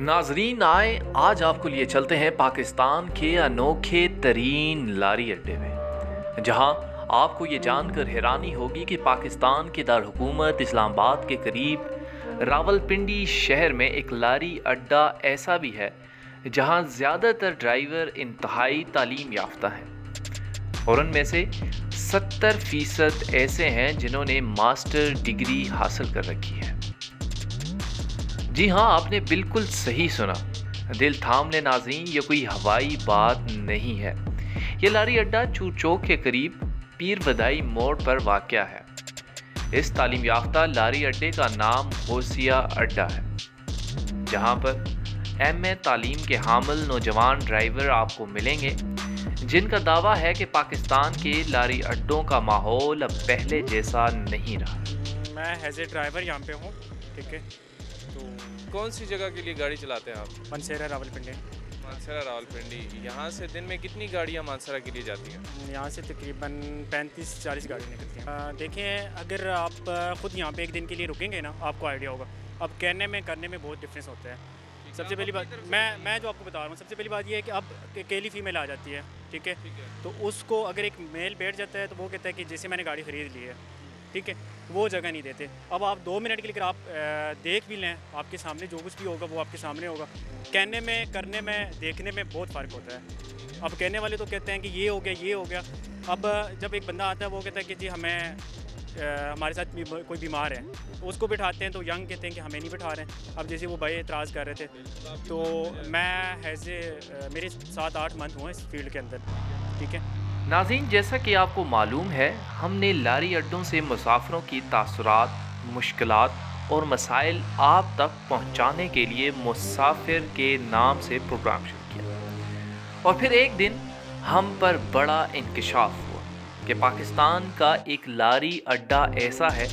नाजरीन आए आज आपको लिए चलते हैं पाकिस्तान के अनोखे तरीन लारी अड्डे में, जहां आपको ये जानकर हैरानी होगी कि पाकिस्तान के दारहुकूमत इस्लामाबाद के करीब रावलपिंडी शहर में एक लारी अड्डा ऐसा भी है जहां ज़्यादातर ड्राइवर इंतहाई तालीम याफ्ता हैं और उनमें से 70% ऐसे हैं जिन्होंने मास्टर डिग्री हासिल कर रखी है। जी हाँ, आपने बिल्कुल सही सुना। दिल थाम ले नाज़रीन, ये कोई हवाई बात नहीं है। ये लारी अड्डा चूर चौक के करीब पीर बदाई मोड़ पर वाक़या है। इस तालीम याफ्ता लारी अड्डे का नाम होसिया अड्डा है, जहाँ पर एम.ए. तालीम के हामिल नौजवान ड्राइवर आपको मिलेंगे जिनका दावा है कि पाकिस्तान के लारी अड्डों का माहौल अब पहले जैसा नहीं रहा। मैं एज ए ड्राइवर यहाँ पे हूँ, ठीक है। तो कौन सी जगह के लिए गाड़ी चलाते हैं आप? मानसरा रावलपिंडी। मानसरा रावलपिंडी। यहाँ से दिन में कितनी गाड़ियाँ मानसरा के लिए जाती हैं? यहाँ से तकरीबन 35-40 गाड़ी निकलती हैं। देखें, अगर आप ख़ुद यहाँ पे एक दिन के लिए रुकेंगे ना, आपको आइडिया होगा। अब कहने में करने में बहुत डिफरेंस होता है। सबसे पहली बात मैं जो आपको बता रहा हूँ, सबसे पहली बात ये है कि अब अकेली फ़ीमेल आ जाती है, ठीक है। तो उसको अगर एक मेल बैठ जाता है तो वो कहता है कि जैसे मैंने गाड़ी ख़रीद ली है, ठीक है, वो जगह नहीं देते। अब आप 2 मिनट के लिए अगर आप देख भी लें, आपके सामने जो कुछ भी होगा वो आपके सामने होगा। कहने में, करने में, देखने में बहुत फ़र्क होता है। अब कहने वाले तो कहते हैं कि ये हो गया, ये हो गया। अब जब एक बंदा आता है वो कहता है कि जी हमें हमारे साथ कोई बीमार है, तो उसको बिठाते हैं तो यंग कहते हैं कि हमें नहीं बिठा रहे हैं। अब जैसे वो भाई एतराज़ कर रहे थे, तो मैं मेरे 7-8 मंथ हुए इस फील्ड के अंदर, ठीक है। नाज़रीन, जैसा कि आपको मालूम है, हमने लारी अड्डों से मुसाफिरों की तासुरात, मुश्किलात और मसाइल आप तक पहुंचाने के लिए मुसाफिर के नाम से प्रोग्राम शुरू किया। और फिर एक दिन हम पर बड़ा इंकशाफ हुआ कि पाकिस्तान का एक लारी अड्डा ऐसा है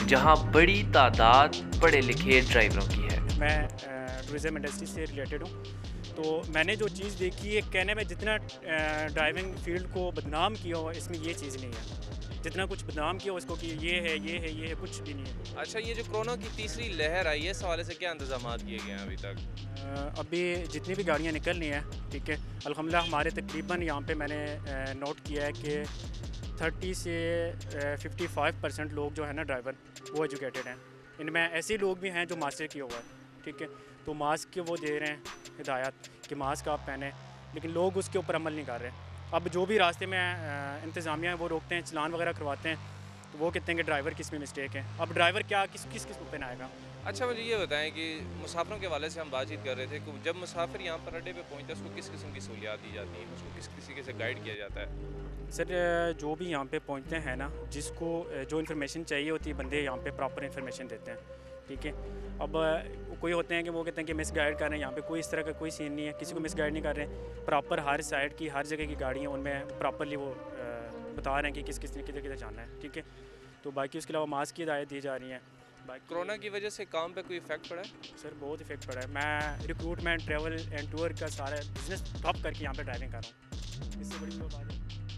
जहां बड़ी तादाद पढ़े लिखे ड्राइवरों की है। मैं टूरिज़म इंडस्ट्री से रिलेटेड हूँ, तो मैंने जो चीज़ देखी है, कहने में जितना ड्राइविंग फील्ड को बदनाम किया हो, इसमें ये चीज़ नहीं है। जितना कुछ बदनाम किया हो इसको कि ये है, ये है, ये है, कुछ भी नहीं है। अच्छा, ये जो कोरोना की तीसरी लहर आई है, इस हवाले से क्या इंतजाम किए गए हैं अभी तक? अभी जितनी भी गाड़ियाँ निकलनी हैं, ठीक है, अल्हम्दुलिल्लाह हमारे तकरीबन यहाँ पे मैंने नोट किया है कि 30 से 55% लोग जो है ना ड्राइवर, वो एजुकेटेड हैं। इनमें ऐसे लोग भी हैं जो मास्टर किया हुआ है, ठीक है। तो मास्क के वो दे रहे हैं हिदायत कि मास्क आप पहने, लेकिन लोग उसके ऊपर अमल नहीं कर रहे। अब जो भी रास्ते में इंतज़ामिया है वो रोकते हैं, चलान वगैरह करवाते हैं, तो वो कहते हैं कि ड्राइवर किस में मिस्टेक है। अब ड्राइवर क्या किस पे आएगा? अच्छा, मुझे ये बताएं कि मुसाफिरों के हवाले से हम बातचीत कर रहे थे कि जब मुसाफिर यहाँ पर अड्डे पे पहुँचता है उसको किस किस्म की सहूलियात दी जाती हैं, उसको किस तरीके से गाइड किया जाता है? सर, जो भी यहाँ पे पहुँचते हैं ना, जिसको जो इन्फॉर्मेशन चाहिए होती है, बंदे यहाँ पे प्रॉपर इन्फॉर्मेशन देते हैं, ठीक है। अब कोई होते हैं कि वो कहते हैं कि मिस गाइड कर रहे हैं, यहाँ पे कोई इस तरह का कोई सीन नहीं है, किसी को मिस गाइड नहीं कर रहे हैं। प्रॉपर हर साइड की, हर जगह की गाड़ी है, उनमें प्रॉपरली वो बता रहे हैं कि किस ने किधर किधर जाना है, ठीक है। तो बाकी उसके अलावा मास्क की हिदायत दी जा रही है। कोरोना की वजह से काम पे कोई इफेक्ट पड़ा है? सर, बहुत इफेक्ट पड़ा है। मैं रिक्रूटमेंट, ट्रैवल एंड टूर का सारा बिजनेस ठप करके यहाँ पे ड्राइविंग कर रहा हूँ। इससे बड़ी बात है।